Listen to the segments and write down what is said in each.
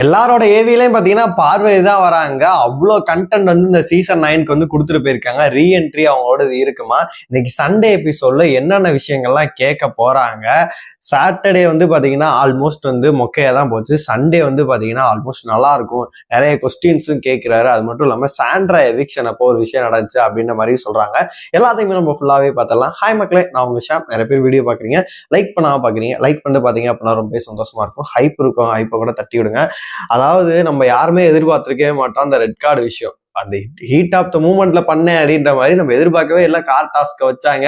எல்லாரோட ஏவிலையும் பாத்தீங்கன்னா பார்வதி தான் வராங்க. அவ்வளோ கண்டென்ட் வந்து இந்த சீசன் 9க்கு வந்து கொடுத்துட்டு போயிருக்காங்க. ரீஎன்ட்ரி அவங்களோட இருக்குமா. இன்னைக்கு சண்டே எபிசோட்ல என்னென்ன விஷயங்கள்லாம் கேட்க போறாங்க. சாட்டர்டே வந்து பாத்தீங்கன்னா ஆல்மோஸ்ட் வந்து மொக்கையா தான் போச்சு. சண்டே வந்து பாத்தீங்கன்னா ஆல்மோஸ்ட் நல்லா இருக்கும். நிறைய கொஸ்டின்ஸும் கேட்கிறாரு. அது மட்டும் இல்லாம சாண்ட்ரா எவிக்ஷன் அப்போ ஒரு விஷயம் நடந்துச்சு அப்படின்ற மாதிரி சொல்றாங்க. எல்லாத்தையுமே நம்ம ஃபுல்லாவே பார்த்தலாம். ஹாய் மக்களே, நான் உங்க ஷாம். நிறைய பேர் வீடியோ பாக்குறீங்க, லைக் பண்ணாம பாக்குறீங்க. லைக் பண்ணிட்டு பாத்தீங்க அப்படின்னா ரொம்ப சந்தோஷமா இருக்கும். ஹைப் இருக்கும், ஹைப்பை கூட தட்டி விடுங்க. அதாவது நம்ம யாருமே எதிர்பார்த்திருக்கவே மாட்டோம் அந்த ரெட் கார்டு விஷயம். அந்த ஹீட் ஆஃப் த மூமெண்ட்ல பண்ணேன் அப்படின்ற மாதிரி நம்ம எதிர்பார்க்கவே இல்லை. கார் டாஸ்க வச்சாங்க,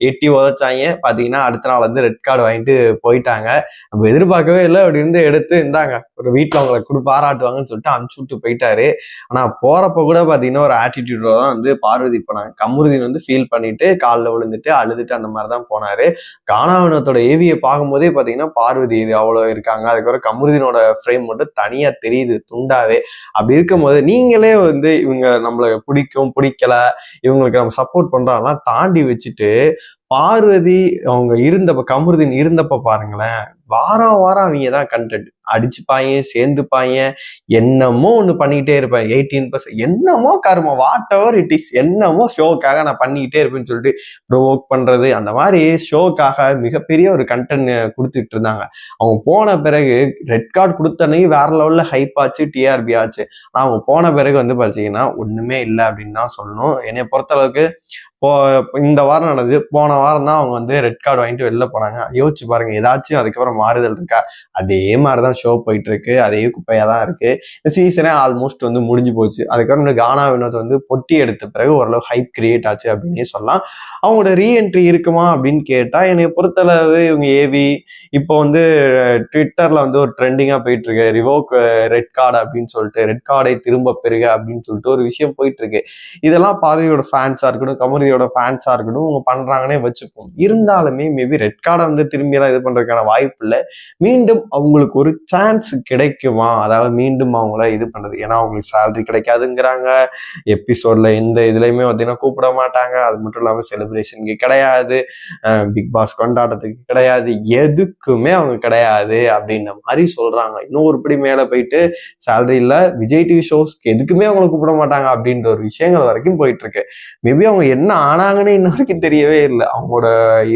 எட்டி உதச்சாங்க. பாத்தீங்கன்னா அடுத்த நாள் வந்து ரெட் கார்டு வாங்கிட்டு போயிட்டாங்க. நம்ம எதிர்பார்க்கவே இல்லை. அப்படி இருந்து எடுத்து இருந்தாங்க ஒரு வீட்டுல அவங்களை பாராட்டுவாங்கன்னு சொல்லிட்டு அனுப்பிச்சு விட்டு போயிட்டாரு. ஆனா போறப்ப கூட பாத்தீங்கன்னா ஒரு ஆட்டிடியூடோட தான் வந்து பார்வதி போனாங்க. கமருதீன் வந்து ஃபீல் பண்ணிட்டு காலில் விழுந்துட்டு அழுதுட்டு அந்த மாதிரிதான் போனாரு. கானாவினத்தோட ஏவியை பார்க்கும்போதே பாத்தீங்கன்னா பார்வதி இது அவ்வளவு இருக்காங்க. அதுக்கப்புறம் கமருதீனோட ஃப்ரேம் மட்டும் தனியா தெரியுது துண்டாவே. அப்படி இருக்கும்போது நீங்களே வந்து இவங்க நம்மளை பிடிக்கல, இவங்களுக்கு நம்ம சப்போர்ட் பண்றாங்கலாம் தாண்டி வச்சுட்டு பார்வதி அவங்க இருந்தப்ப, கமருதீன் இருந்தப்ப பாருங்களேன், வாரம் அவங்க தான் கண்டென்ட் அடிச்சுப்பாங்க, சேர்ந்துப்பாங்க, என்னமோ ஒண்ணு பண்ணிக்கிட்டே இருப்பேன். 18% என்னமோ கரும, வாட் எவர் இட் இஸ், என்னமோ ஷோக்காக நான் பண்ணிக்கிட்டே இருப்பேன்னு சொல்லிட்டு ப்ரொவோக் பண்றது, அந்த மாதிரி ஷோக்காக மிகப்பெரிய ஒரு கண்டென்ட் கொடுத்துட்டு இருந்தாங்க. அவங்க போன பிறகு ரெட் கார்டு கொடுத்தனே வேற லெவல்ல ஹைப் ஆச்சு, டிஆர்பி ஆச்சு. ஆனா அவங்க போன பிறகு வந்து பாத்தீங்கன்னா ஒண்ணுமே இல்லை அப்படின்னு தான் சொல்லணும். என்னை பொறுத்த அளவுக்கு இந்த வாரம் நடந்தது. போன வாரம் தான் அவங்க வந்து ரெட் கார்டு வாங்கிட்டு வெளில போனாங்க. யோசிச்சு பாருங்க, ஏதாச்சும் அதுக்கப்புறம் மாறுதல் இருக்கா? அதே மாதிரிதான் ஷோ போயிட்டு இருக்கு, அதே குப்பையா தான் இருக்கு. இந்த சீசனே ஆல்மோஸ்ட் வந்து முடிஞ்சு போச்சு. அதுக்கப்புறம் கானா வினோத் வந்து பொட்டி எடுத்த பிறகு ஓரளவு ஹைப் கிரியேட் ஆச்சு அப்படின்னே சொல்லலாம். அவங்களோட ரீஎன்ட்ரி இருக்குமா அப்படின்னு கேட்டா, என்னை பொறுத்தளவு இவங்க ஏவி இப்போ வந்து ட்விட்டர்ல வந்து ஒரு ட்ரெண்டிங்கா போயிட்டு இருக்கு, ரிவோக் ரெட் கார்டு அப்படின்னு சொல்லிட்டு, ரெட் கார்டை திரும்ப பெறுக அப்படின்னு சொல்லிட்டு ஒரு விஷயம் போயிட்டு இருக்கு. இதெல்லாம் பார்வதியோட ஃபேன்ஸா இருக்கட்டும், கமருதீனோட ஃபேன்ஸா இருக்கட்டும், அவங்க பண்றாங்கன்னே வச்சுப்போம். இருந்தாலுமே மேபி ரெட் கார்டை வந்து திரும்பி எல்லாம் இது பண்றதுக்கான வாய்ப்பு இல்லை. மீண்டும் அவங்களுக்கு ஒரு சான்ஸ் கிடைக்குமா, அதாவது மீண்டும் அவங்கள இது பண்றது. ஏன்னா அவங்களுக்கு சேலரி கிடைக்காதுங்கிறாங்க. எபிசோட்ல எந்த இதுலயுமே பார்த்தீங்கன்னா கூப்பிட மாட்டாங்க. அது மட்டும் இல்லாம செலிப்ரேஷனுக்கு கிடையாது, பிக் பாஸ் கொண்டாட்டத்துக்கு கிடையாது, எதுக்குமே அவங்க கிடையாது அப்படின்ற மாதிரி சொல்றாங்க. இன்னும் ஒரு படி மேல போயிட்டு சேலரி இல்ல, விஜய் டிவி ஷோஸ்க்கு எதுக்குமே அவங்களை கூப்பிட மாட்டாங்க அப்படின்ற ஒரு விஷயங்கள் வரைக்கும் போயிட்டு இருக்கு. மேபி அவங்க என்ன ஆனாங்கன்னு இன்ன வரைக்கும் தெரியவே இல்லை. அவங்களோட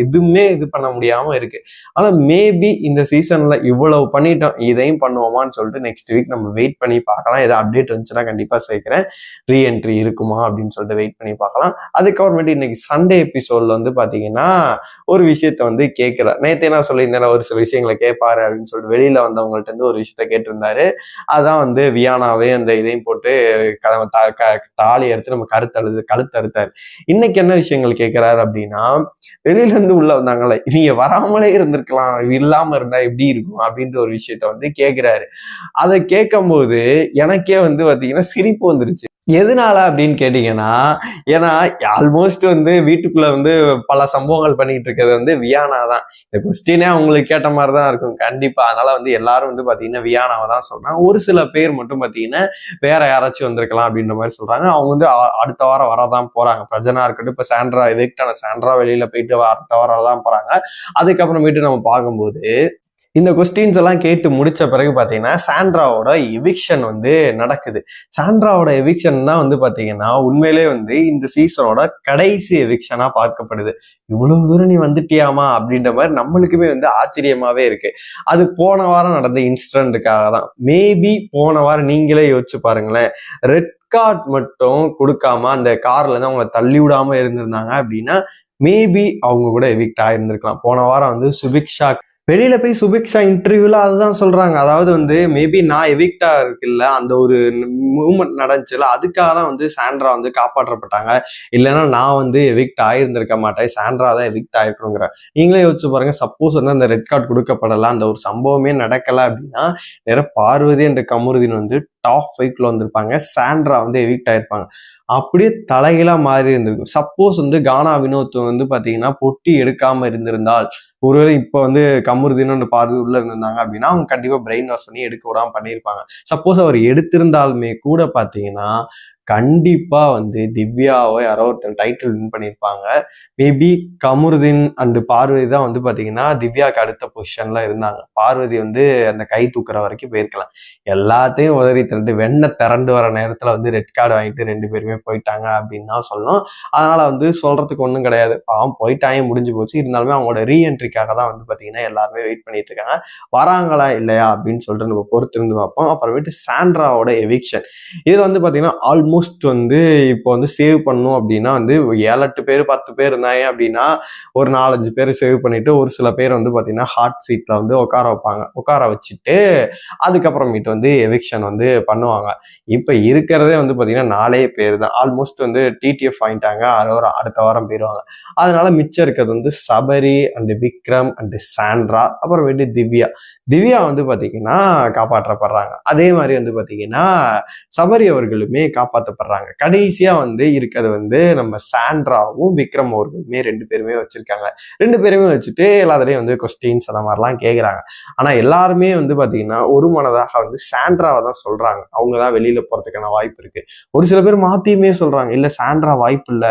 எதுவுமே இது பண்ண முடியாம இருக்கு. ஆனா மேபி இந்த சீசன்ல இவ்வளவு பண்ணிட்டோம், இதையும் பண்ணுவோமான்னு சொல்லிட்டு நெக்ஸ்ட் வீக் நம்ம வெயிட் பண்ணி பார்க்கலாம். ஏதாவது அப்டேட் வந்துச்சுன்னா கண்டிப்பா சேர்க்கிறேன். ரீஎன்ட்ரி இருக்குமா அப்படின்னு சொல்லிட்டு வெயிட் பண்ணி பார்க்கலாம். அதுக்கப்புறமேட்டு இன்னைக்கு சண்டே எபிசோட்ல வந்து பாத்தீங்கன்னா ஒரு விஷயத்த வந்து கேட்கிறார். நேத்தே நான் சொல்லியிருந்தேன் ஒரு சில விஷயங்களை கேட்பாரு அப்படின்னு சொல்லிட்டு வெளியில வந்தவங்கள்ட்ட இருந்து ஒரு விஷயத்த கேட்டிருந்தாரு. அதான் வந்து வியானாவே அந்த இதையும் போட்டு தாலி அறுத்து நம்ம கழுத்தறுத்தாரு. இன்னைக்கு என்ன விஷயங்கள் கேட்கிறாரு அப்படின்னா, வெளியில இருந்து உள்ள வந்தாங்களே, இவங்க வராமலே இருந்திருக்கலாம், இல்லாம இருந்தா எப்படி இருக்கும் அப்படின்ற ஒரு விஷயத்த வந்து கேட்கிறாரு. அதை கேட்கும் போது எனக்கே வந்து பாத்தீங்கன்னா சிரிப்பு வந்துருச்சு. எதனால அப்படின்னு கேட்டீங்கன்னா, ஏன்னா ஆல்மோஸ்ட் வந்து வீட்டுக்குள்ள வந்து பல சம்பவங்கள் பண்ணிட்டு இருக்கிறது வந்து வியானா தான். இந்த கொஸ்டினே அவங்களுக்கு கேட்ட மாதிரிதான் இருக்கும் கண்டிப்பா. அதனால வந்து எல்லாரும் வந்து பாத்தீங்கன்னா வியானாவை தான் சொல்றாங்க. ஒரு சில பேர் மட்டும் பாத்தீங்கன்னா வேற யாராச்சும் வந்திருக்கலாம் அப்படின்ற மாதிரி சொல்றாங்க. அவங்க வந்து அடுத்த வாரம் வரதான் போறாங்க. பிரஜனா இருக்கட்டும், இப்ப சாண்ட்ரா எவிக்டான சாண்ட்ரா வெளியில போயிட்டு அடுத்த வாரம் தான் போறாங்க. அதுக்கப்புறமேட்டு நம்ம பார்க்கும்போது இந்த கொஸ்டின்ஸ் எல்லாம் கேட்டு முடிச்ச பிறகு பாத்தீங்கன்னா சாண்ட்ராவோட எவிக்ஷன் வந்து நடக்குது. சாண்ட்ராவோட எவிக்ஷன் தான் வந்து பாத்தீங்கன்னா உண்மையிலே வந்து இந்த சீசனோட கடைசி எவிக்ஷனா பார்க்கப்படுது. இவ்வளவு தூரம் நீ வந்துட்டியாமா அப்படின்ற மாதிரி நம்மளுக்குமே வந்து ஆச்சரியமாவே இருக்கு. அது போன வாரம் நடந்த இன்சிடென்ட்டுக்காக தான். மேபி போன வாரம் நீங்களே யோசிச்சு பாருங்களேன், ரெட் கார்ட் மட்டும் கொடுக்காம அந்த கார்ல இருந்து அவங்க தள்ளி விடாம இருந்திருந்தாங்க அப்படின்னா மேபி அவங்க கூட எவிக்ட் ஆயிருந்திருக்கலாம். போன வாரம் வந்து சுபிக்ஷா வெளியில போய் சுபிக்ஷா இன்டர்வியூல அதுதான் சொல்றாங்க. அதாவது வந்து மேபி நான் எவிக்டா இருக்குல்ல, அந்த ஒரு மூவ்மெண்ட் நடந்துச்சுல, அதுக்காக தான் வந்து சாண்ட்ரா வந்து காப்பாற்றப்பட்டாங்க. இல்லைன்னா நான் வந்து எவிக்ட் ஆயிருந்திருக்க மாட்டேன், சாண்ட்ரா தான் எவிக்ட் ஆயிருக்கணுங்கிற. நீங்களே யோசிச்சு பாருங்க, சப்போஸ் வந்து அந்த ரெட் கார்டு கொடுக்கப்படல, அந்த ஒரு சம்பவமே நடக்கல அப்படின்னா நேர பார்வதி என்ற கமருதீன் வந்து டாப் 5க்குள்ள வந்திருப்பாங்க, சாண்ட்ரா வந்து எவிக்ட் ஆயிருப்பாங்க. அப்படியே தலைகீழா மாறி இருந்திருக்கும். சப்போஸ் வந்து கானா வினோத் வந்து பாத்தீங்கன்னா பொட்டி எடுக்காம இருந்திருந்தால், ஒருவேளை இப்ப வந்து கமருதீன் பார்த்து உள்ள இருந்திருந்தாங்க அப்படின்னா அவங்க கண்டிப்பா பிரெயின் வாஷ் பண்ணி எடுக்க விடாம பண்ணியிருப்பாங்க. சப்போஸ் அவர் எடுத்திருந்தாலுமே கூட பாத்தீங்கன்னா கண்டிப்பா வந்து திவ்யாவோ யாரோ ஒருத்தர் டைட்டில் வின் பண்ணியிருப்பாங்க. மேபி கமருதீன் அண்ட் பார்வதி தான் வந்து பாத்தீங்கன்னா திவ்யாக்கு அடுத்த பொசிஷன்ல இருந்தாங்க. பார்வதி வந்து அந்த கை தூக்குற வரைக்கும் போயிருக்கலாம். எல்லாத்தையும் உதறி தள்ளிட்டு வெண்ண திரண்டு வர நேரத்துல வந்து ரெட் கார்டு வாங்கிட்டு 2 பேருமே போயிட்டாங்க அப்படின்னு தான் சொல்லணும். அதனால வந்து சொல்றதுக்கு ஒன்றும் கிடையாது. பாவம் போயிட்டாங்க, முடிஞ்சு போச்சு. இருந்தாலுமே அவங்களோட ரீஎன்ட்ரிக்காக தான் வந்து பாத்தீங்கன்னா எல்லாருமே வெயிட் பண்ணிட்டு இருக்காங்க. வராங்களா இல்லையா அப்படின்னு சொல்லிட்டு நம்ம பொறுத்திருந்து பார்ப்போம். அப்புறமேட்டு சாண்ட்ராவோட எவிக்ஷன், இது வந்து பாத்தீங்கன்னா ஆல்மோஸ்ட் வந்து இப்போ வந்து சேவ் பண்ணணும் அப்படின்னா வந்து 7-8 பேர் 10 பேர் இருந்தாங்க அப்படின்னா ஒரு 4-5 பேர் சேவ் பண்ணிட்டு ஒரு சில பேர் வந்து பாத்தீங்கன்னா ஹாட் சீட்ல வந்து உட்கார வைப்பாங்க. உட்கார வச்சுட்டு அதுக்கப்புறமேட்டு வந்து எவிக்ஷன் வந்து பண்ணுவாங்க. இப்ப இருக்கிறதே வந்து பாத்தீங்கன்னா 4 பேர் தான். ஆல்மோஸ்ட் வந்து டிடிஎஃப் வாங்கிட்டாங்க. அதோட அடுத்த வாரம் போயிடுவாங்க. அதனால மிச்சம் இருக்கிறது வந்து Sabari and Vikram and Sandra, அப்புறமேட்டு திவ்யா. திவ்யா வந்து பாத்தீங்கன்னா காப்பாற்றப்படுறாங்க. அதே மாதிரி வந்து பாத்தீங்கன்னா சபரி அவர்களுமே காப்பாற்றப்படுறாங்க. கடைசியா வந்து இருக்கிறது வந்து நம்ம சாண்ட்ராவும் விக்ரம் அவர்களுமே 2 பேருமே வச்சிருக்காங்க. 2 பேருமே வச்சுட்டு எல்லாத்துலயும் வந்து கொஸ்டின்ஸ் அந்த மாதிரிலாம் கேட்குறாங்க. ஆனா எல்லாருமே வந்து பாத்தீங்கன்னா ஒரு மனதாக வந்து சாண்ட்ராவை தான் சொல்றாங்க. அவங்கதான் வெளியில போறதுக்கான வாய்ப்பு இருக்கு. ஒரு சில பேர் மாத்தியுமே சொல்றாங்க, இல்ல சாண்ட்ரா வாய்ப்பு இல்ல,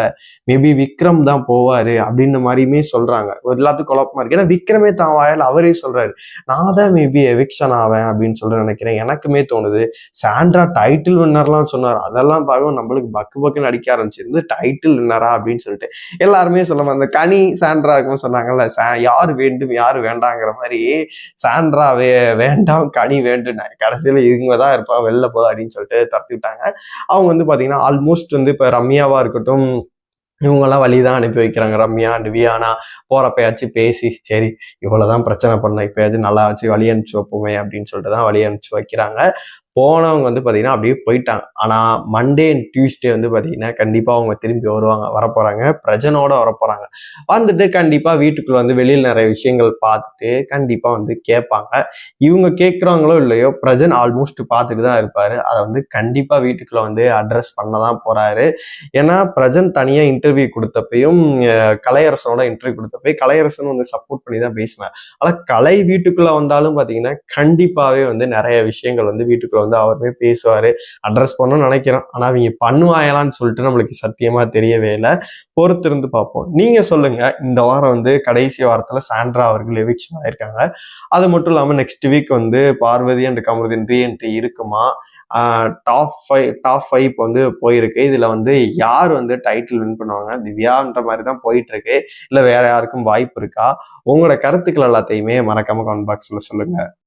மேபி விக்ரம் தான் போவாரு அப்படின்ற மாதிரியுமே சொல்றாங்க. எல்லாத்துக்கும் குழப்பமா இருக்கு. ஏன்னா விக்ரமே தான் வாயால் அவரே சொல்றாரு, நான் தான் மேபி எவிக்ஷன் ஆவேன் அப்படின்னு சொல்ல நினைக்கிறேன். எனக்குமே தோணுது சாண்ட்ரா டைட்டில் வின்னர்லாம் சொன்னார். அதெல்லாம் பார்க்கவும் நம்மளுக்கு பக்கு பக்குன்னு அடிக்க ஆரம்பிச்சிருந்து. டைட்டில் வின்னரா அப்படின்னு சொல்லிட்டு எல்லாருமே சொல்லுவாங்க. அந்த கனி சாண்ட்ரா இருக்கும்போது சொன்னாங்கல்ல, யார் வேண்டும் யார் வேண்டாங்கிற மாதிரி சாண்ட்ரா வேண்டாம் கனி வேண்டும், கடைசியில் இவங்க தான் இருப்பா, வெளில போ அப்படின்னு சொல்லிட்டு துரத்தி விட்டாங்க. அவங்க வந்து பாத்தீங்கன்னா ஆல்மோஸ்ட் வந்து இப்ப ரம்யாவா இருக்கட்டும், இவங்கெல்லாம் வழிதான் அனுப்பி வைக்கிறாங்க. ரம்யா அண்ட் வியானா போறப்பயாச்சும் பேசி, சரி இவ்வளவுதான் பிரச்சனை பண்ண, இப்பயாச்சும் நல்லா வச்சு வழி அனுப்பிச்சு வைப்போமே அப்படின்னு சொல்லிட்டு தான் வழி அனுப்பிச்சு வைக்கிறாங்க. போனவங்க வந்து பாத்தீங்கன்னா அப்படியே போயிட்டாங்க. ஆனா மண்டே அண்ட் டியூஸ்டே வந்து பாத்தீங்கன்னா கண்டிப்பா அவங்க திரும்பி வருவாங்க, வரப்போறாங்க, பிரஜனோட வரப்போறாங்க. வந்துட்டு கண்டிப்பா வீட்டுக்குள்ள வந்து வெளியில் நிறைய விஷயங்கள் பார்த்துட்டு கண்டிப்பா வந்து கேட்பாங்க. இவங்க கேட்கறாங்களோ இல்லையோ பிரஜன் ஆல்மோஸ்ட் பார்த்துட்டு தான் இருப்பாரு. அதை வந்து கண்டிப்பா வீட்டுக்குள்ள வந்து அட்ரஸ் பண்ணதான் போறாரு. ஏன்னா பிரஜன் தனியா இன்டர்வியூ கொடுத்தப்பையும் கலையரசனோட இன்டர்வியூ கொடுத்தப்ப கலையரசன் வந்து சப்போர்ட் பண்ணி தான் பேசினார். ஆனா கலை வீட்டுக்குள்ள வந்தாலும் பாத்தீங்கன்னா கண்டிப்பாவே வந்து நிறைய விஷயங்கள் வந்து வீட்டுக்குள்ள வந்து அவருமே பேசுவாரு, அட்ரஸ் பண்ணணும்னு நினைக்கிறோம். ஆனா அவங்க பண்ணுவாங்களான்னு சொல்லிட்டு நம்மளுக்கு சத்தியமா தெரியவே இல்லை. பொறுத்திருந்து பார்ப்போம். நீங்க சொல்லுங்க, இந்த வாரம் வந்து கடைசி வாரத்துல சாண்ட்ரா அவர்கள் எவிக்ஷன் ஆயிருக்காங்க. அது மட்டும் இல்லாம நெக்ஸ்ட் வீக் வந்து பார்வதி அண்ட் கமருதீன் ரீஎன்ட்ரி இருக்குமா? டாப் 5 இப்போ வந்து போயிருக்கு. இதுல வந்து யார் வந்து டைட்டில் வின் பண்ணுவாங்க? திவ்யான்ற மாதிரி தான் போயிட்டு இருக்கு, இல்ல வேற யாருக்கும் வாய்ப்பு இருக்கா? உங்களோட கருத்துக்கள் எல்லாத்தையுமே மறக்காம கமெண்ட் பாக்ஸ்ல சொல்லுங்க.